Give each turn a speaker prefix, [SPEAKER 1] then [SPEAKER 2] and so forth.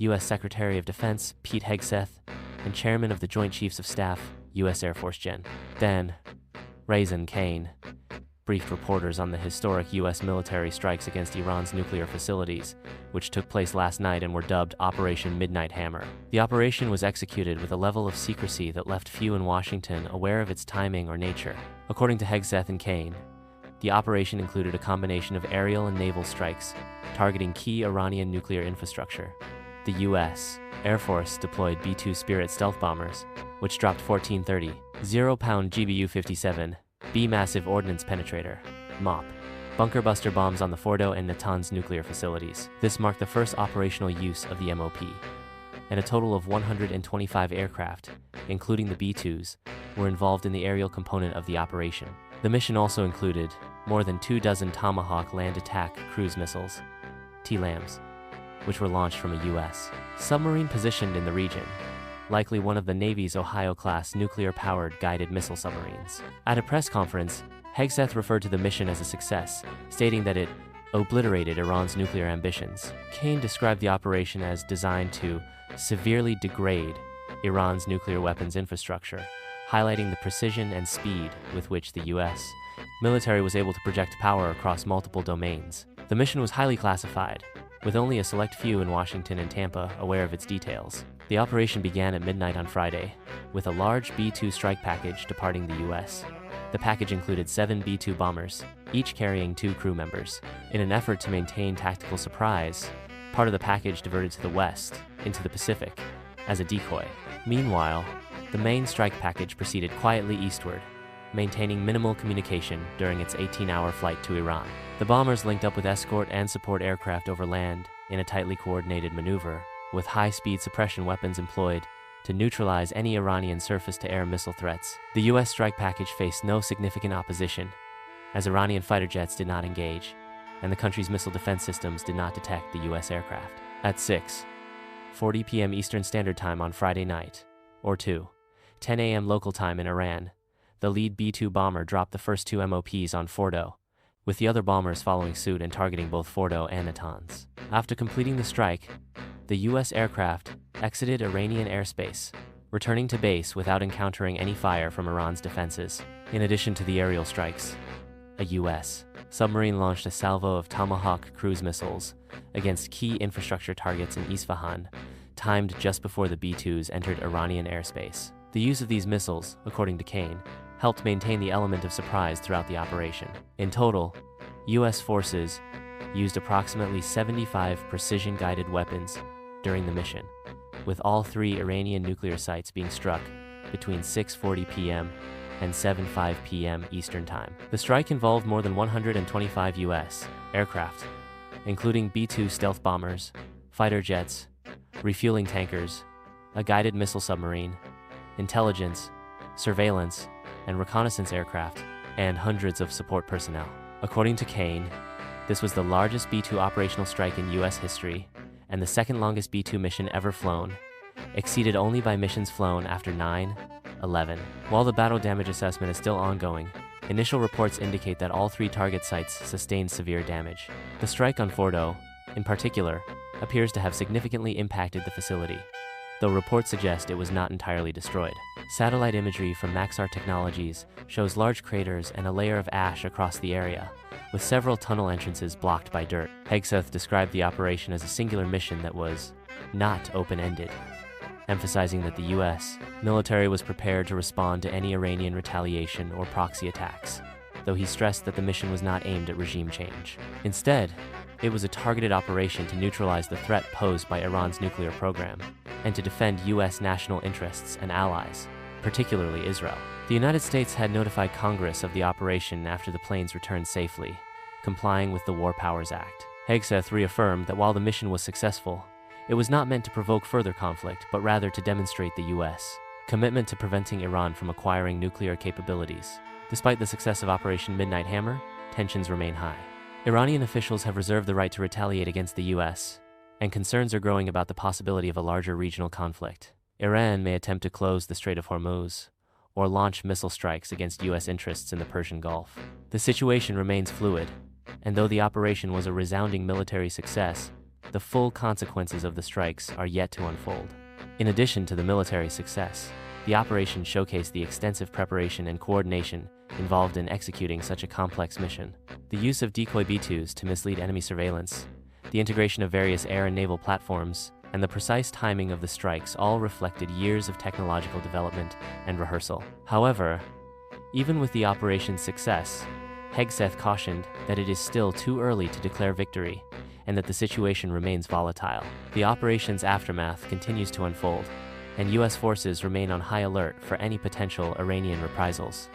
[SPEAKER 1] U.S. Secretary of Defense Pete Hegseth, and Chairman of the Joint Chiefs of Staff, U.S. Air Force Gen. Dan Raisin Kane briefed reporters on the historic U.S. military strikes against Iran's nuclear facilities, which took place last night and were dubbed Operation Midnight Hammer. The operation was executed with a level of secrecy that left few in Washington aware of its timing or nature. According to Hegseth and Kane, the operation included a combination of aerial and naval strikes targeting key Iranian nuclear infrastructure. The U.S. Air Force deployed B-2 Spirit stealth bombers, which dropped 1430 0-pound GBU-57 B massive ordnance penetrator (MOP) bunker buster bombs on the Fordo and Natanz nuclear facilities. This marked the first operational use of the MOP, and a total of 125 aircraft, including the B-2s, were involved in the aerial component of the operation. The mission also included more than 24 Tomahawk land attack cruise missiles, TLAMs, which were launched from a U.S. submarine positioned in the region, likely one of the Navy's Ohio-class nuclear-powered guided missile submarines. At a press conference, Hegseth referred to the mission as a success, stating that it obliterated Iran's nuclear ambitions. Kane described the operation as designed to severely degrade Iran's nuclear weapons infrastructure, highlighting the precision and speed with which the U.S. military was able to project power across multiple domains. The mission was highly classified, with only a select few in Washington and Tampa aware of its details. The operation began at midnight on Friday, with a large B-2 strike package departing the U.S. The package included 7 B-2 bombers, each carrying 2 crew members. In an effort to maintain tactical surprise, part of the package diverted to the west, into the Pacific, as a decoy. Meanwhile, the main strike package proceeded quietly eastward, maintaining minimal communication during its 18-hour flight to Iran. The bombers linked up with escort and support aircraft over land in a tightly coordinated maneuver, with high-speed suppression weapons employed to neutralize any Iranian surface-to-air missile threats. The U.S. strike package faced no significant opposition, as Iranian fighter jets did not engage, and the country's missile defense systems did not detect the U.S. aircraft. At 6:40 p.m. Eastern Standard Time on Friday night, or 2:10 a.m. local time in Iran, the lead B-2 bomber dropped the first 2 MOPs on Fordo, with the other bombers following suit and targeting both Fordo and Natanz. After completing the strike, the U.S. aircraft exited Iranian airspace, returning to base without encountering any fire from Iran's defenses. In addition to the aerial strikes, a U.S. submarine launched a salvo of Tomahawk cruise missiles against key infrastructure targets in Isfahan, timed just before the B-2s entered Iranian airspace. The use of these missiles, according to Kane, helped maintain the element of surprise throughout the operation. In total, U.S. forces used approximately 75 precision-guided weapons during the mission, with all 3 Iranian nuclear sites being struck between 6:40 p.m. and 7:05 p.m. Eastern Time. The strike involved more than 125 U.S. aircraft, including B-2 stealth bombers, fighter jets, refueling tankers, a guided missile submarine, intelligence, surveillance, and reconnaissance aircraft, and hundreds of support personnel. According to Kane, this was the largest B-2 operational strike in U.S. history and the second longest B-2 mission ever flown, exceeded only by missions flown after 9/11. While the battle damage assessment is still ongoing, initial reports indicate that all 3 target sites sustained severe damage. The strike on Fordo, in particular, appears to have significantly impacted the facility, though reports suggest it was not entirely destroyed. Satellite imagery from Maxar Technologies shows large craters and a layer of ash across the area, with several tunnel entrances blocked by dirt. Hegseth described the operation as a singular mission that was not open-ended, emphasizing that the U.S. military was prepared to respond to any Iranian retaliation or proxy attacks, though he stressed that the mission was not aimed at regime change. Instead, it was a targeted operation to neutralize the threat posed by Iran's nuclear program and to defend U.S. national interests and allies, particularly Israel. The United States had notified Congress of the operation after the planes returned safely, complying with the War Powers Act. Hegseth reaffirmed that while the mission was successful, it was not meant to provoke further conflict, but rather to demonstrate the U.S. commitment to preventing Iran from acquiring nuclear capabilities. Despite the success of Operation Midnight Hammer, tensions remain high. Iranian officials have reserved the right to retaliate against the U.S., and concerns are growing about the possibility of a larger regional conflict. Iran may attempt to close the Strait of Hormuz, or launch missile strikes against U.S. interests in the Persian Gulf. The situation remains fluid, and though the operation was a resounding military success, the full consequences of the strikes are yet to unfold. In addition to the military success, the operation showcased the extensive preparation and coordination involved in executing such a complex mission. The use of decoy B-2s to mislead enemy surveillance, the integration of various air and naval platforms, and the precise timing of the strikes all reflected years of technological development and rehearsal. However, even with the operation's success, Hegseth cautioned that it is still too early to declare victory and that the situation remains volatile. The operation's aftermath continues to unfold, and U.S. forces remain on high alert for any potential Iranian reprisals.